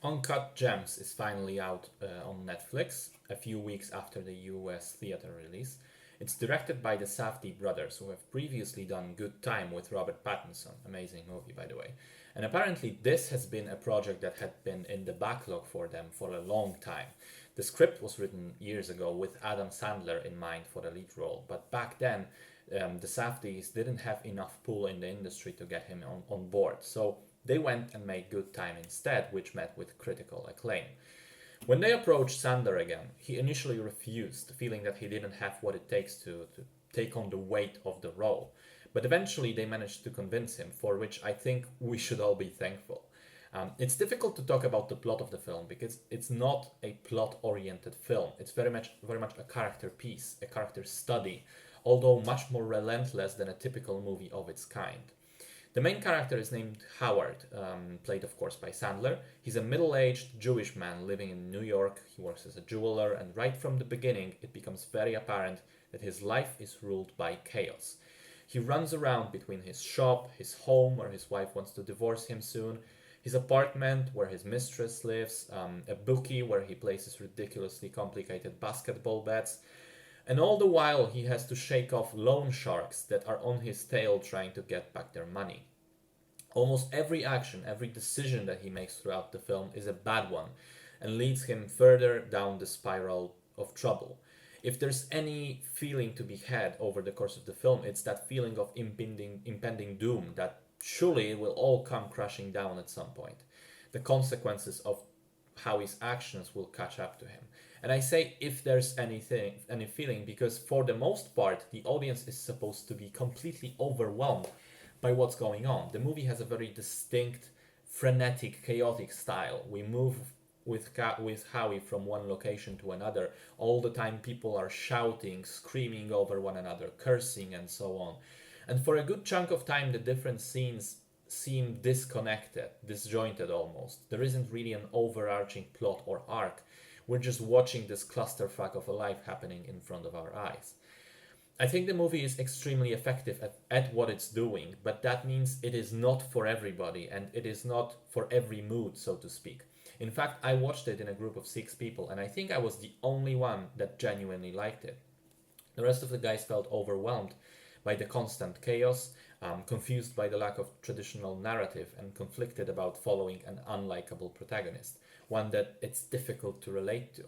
Uncut Gems is finally out on Netflix a few weeks after the US theater release. It's directed by the Safdie brothers, who have previously done Good Time with Robert Pattinson. Amazing movie, by the way. And apparently, this has been a project that had been in the backlog for them for a long time. The script was written years ago with Adam Sandler in mind for the lead role, but back then, the Safdies didn't have enough pull in the industry to get him on board. So they went and made Good Time instead, which met with critical acclaim. When they approached Sandler again, he initially refused, feeling that he didn't have what it takes to take on the weight of the role. But eventually they managed to convince him, for which I think we should all be thankful. It's difficult to talk about the plot of the film because it's not a plot-oriented film. It's very much a character piece, a character study, although much more relentless than a typical movie of its kind. The main character is named Howard, played of course by Sandler. He's a middle-aged Jewish man living in New York. He works as a jeweler, and right from the beginning, it becomes very apparent that his life is ruled by chaos. He runs around between his shop, his home, where his wife wants to divorce him soon, his apartment, where his mistress lives, a bookie where he places ridiculously complicated basketball bets, and all the while, he has to shake off loan sharks that are on his tail trying to get back their money. Almost every action, every decision that he makes throughout the film is a bad one and leads him further down the spiral of trouble. If there's any feeling to be had over the course of the film, it's that feeling of impending doom that surely it will all come crashing down at some point. The consequences of how his actions will catch up to him. And I say if there's any feeling, because for the most part, the audience is supposed to be completely overwhelmed by what's going on. The movie has a very distinct, frenetic, chaotic style. We move with Howie from one location to another. All the time, people are shouting, screaming over one another, cursing, and so on. And for a good chunk of time, the different scenes seem disconnected, disjointed almost. There isn't really an overarching plot or arc. We're just watching this clusterfuck of a life happening in front of our eyes. I think the movie is extremely effective at what it's doing, but that means it is not for everybody and it is not for every mood, so to speak. In fact, I watched it in a group of 6 people, and I think I was the only one that genuinely liked it. The rest of the guys felt overwhelmed by the constant chaos, confused by the lack of traditional narrative, and conflicted about following an unlikable protagonist, one that it's difficult to relate to.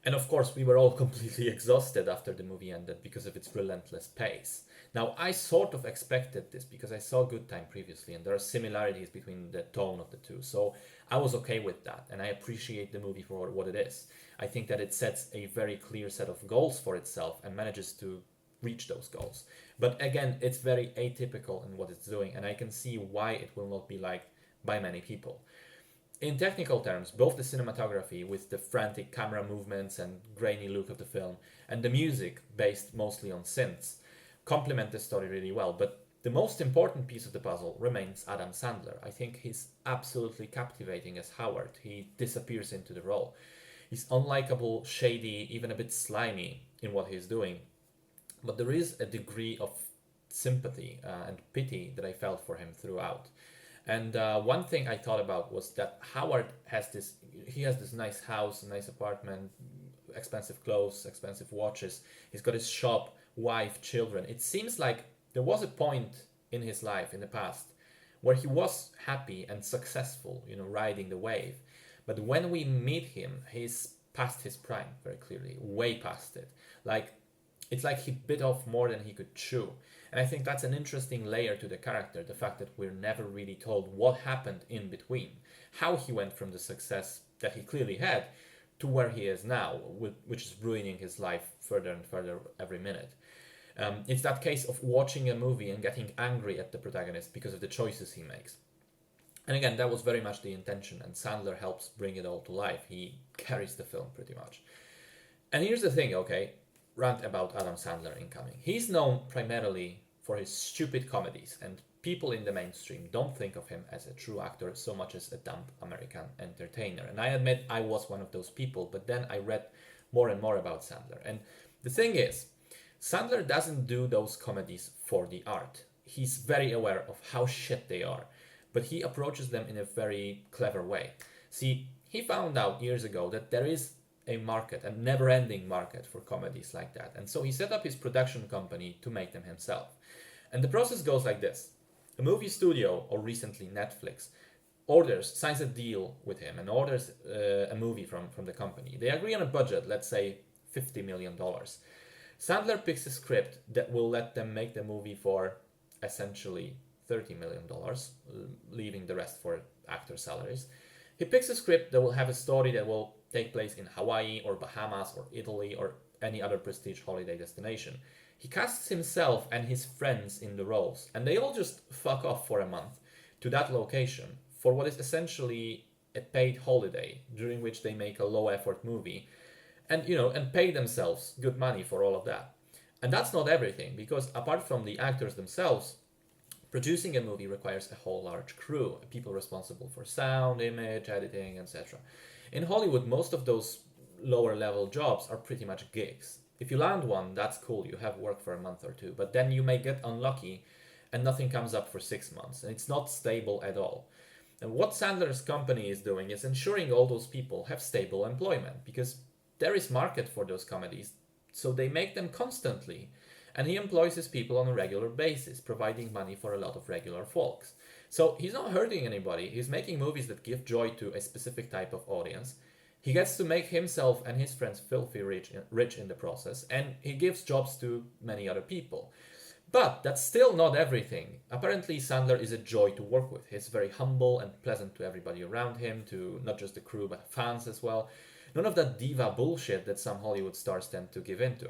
And of course, we were all completely exhausted after the movie ended because of its relentless pace. Now, I sort of expected this because I saw Good Time previously, and there are similarities between the tone of the two, so I was okay with that, and I appreciate the movie for what it is. I think that it sets a very clear set of goals for itself and manages to reach those goals. But again, it's very atypical in what it's doing, and I can see why it will not be liked by many people. In technical terms, both the cinematography, with the frantic camera movements and grainy look of the film, and the music, based mostly on synths, complement the story really well. But the most important piece of the puzzle remains Adam Sandler. I think he's absolutely captivating as Howard. He disappears into the role. He's unlikable, shady, even a bit slimy in what he's doing. But there is a degree of sympathy and pity that I felt for him throughout. And one thing I thought about was that Howard he has this nice house, a nice apartment, expensive clothes, expensive watches. He's got his shop, wife, children. It seems like there was a point in his life in the past where he was happy and successful, riding the wave. But when we meet him, he's past his prime very clearly, way past it. It's like he bit off more than he could chew. And I think that's an interesting layer to the character, the fact that we're never really told what happened in between, how he went from the success that he clearly had to where he is now, which is ruining his life further and further every minute. It's that case of watching a movie and getting angry at the protagonist because of the choices he makes. And again, that was very much the intention, and Sandler helps bring it all to life. He carries the film pretty much. And here's the thing, okay? Rant about Adam Sandler incoming. He's known primarily for his stupid comedies, and people in the mainstream don't think of him as a true actor so much as a dumb American entertainer. And I admit I was one of those people, but then I read more and more about Sandler. And the thing is, Sandler doesn't do those comedies for the art. He's very aware of how shit they are, but he approaches them in a very clever way. See, he found out years ago that there is a market, a never ending market for comedies like that. And so he set up his production company to make them himself. And the process goes like this: a movie studio, or recently Netflix, signs a deal with him and orders a movie from the company. They agree on a budget, let's say $50 million. Sandler picks a script that will let them make the movie for essentially $30 million, leaving the rest for actor salaries. He picks a script that will have a story that will take place in Hawaii or Bahamas or Italy or any other prestige holiday destination. He casts himself and his friends in the roles, and they all just fuck off for a month to that location for what is essentially a paid holiday during which they make a low effort movie and pay themselves good money for all of that. And that's not everything, because apart from the actors themselves, producing a movie requires a whole large crew, people responsible for sound, image, editing, etc. In Hollywood, most of those lower level jobs are pretty much gigs. If you land one, that's cool, you have work for a month or two, but then you may get unlucky and nothing comes up for 6 months, and it's not stable at all. And what Sandler's company is doing is ensuring all those people have stable employment, because there is market for those comedies, so they make them constantly. And he employs his people on a regular basis, providing money for a lot of regular folks. So he's not hurting anybody, he's making movies that give joy to a specific type of audience. He gets to make himself and his friends filthy rich in the process, and he gives jobs to many other people. But that's still not everything. Apparently, Sandler is a joy to work with. He's very humble and pleasant to everybody around him, to not just the crew, but fans as well. None of that diva bullshit that some Hollywood stars tend to give into.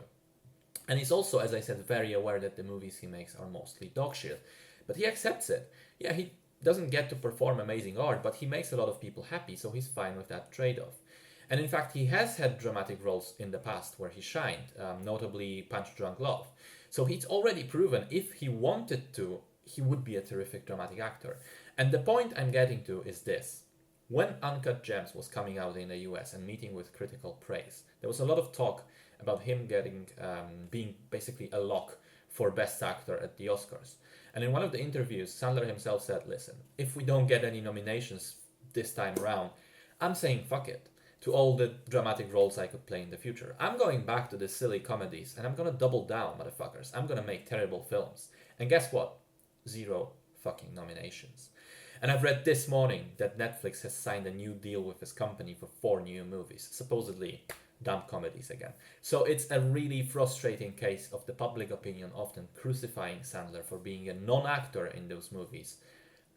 And he's also, as I said, very aware that the movies he makes are mostly dog shit. But he accepts it. Yeah, he doesn't get to perform amazing art, but he makes a lot of people happy, so he's fine with that trade-off. And in fact, he has had dramatic roles in the past where he shined, notably Punch Drunk Love. So he's already proven if he wanted to, he would be a terrific dramatic actor. And the point I'm getting to is this. When Uncut Gems was coming out in the US and meeting with critical praise, there was a lot of talk about him being basically a lock for Best Actor at the Oscars. And in one of the interviews, Sandler himself said, listen, if we don't get any nominations this time around, I'm saying fuck it to all the dramatic roles I could play in the future. I'm going back to the silly comedies and I'm gonna double down, motherfuckers. I'm gonna make terrible films. And guess what? 0 fucking nominations. And I've read this morning that Netflix has signed a new deal with his company for 4 new movies, supposedly dumb comedies again. So it's a really frustrating case of the public opinion often crucifying Sandler for being a non-actor in those movies.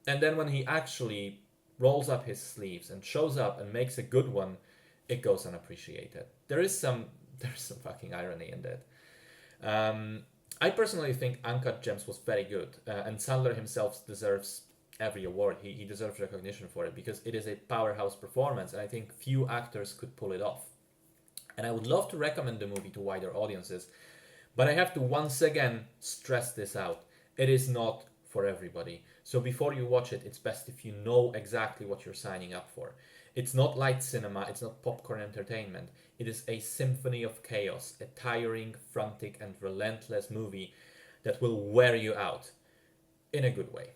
And then when he actually rolls up his sleeves and shows up and makes a good one, it goes unappreciated. There's some fucking irony in that. I personally think Uncut Gems was very good, and Sandler himself deserves every award. He deserves recognition for it because it is a powerhouse performance, and I think few actors could pull it off. And I would love to recommend the movie to wider audiences, but I have to once again stress this out. It is not for everybody. So before you watch it, it's best if you know exactly what you're signing up for. It's not light cinema, it's not popcorn entertainment. It is a symphony of chaos, a tiring, frantic, and relentless movie that will wear you out in a good way.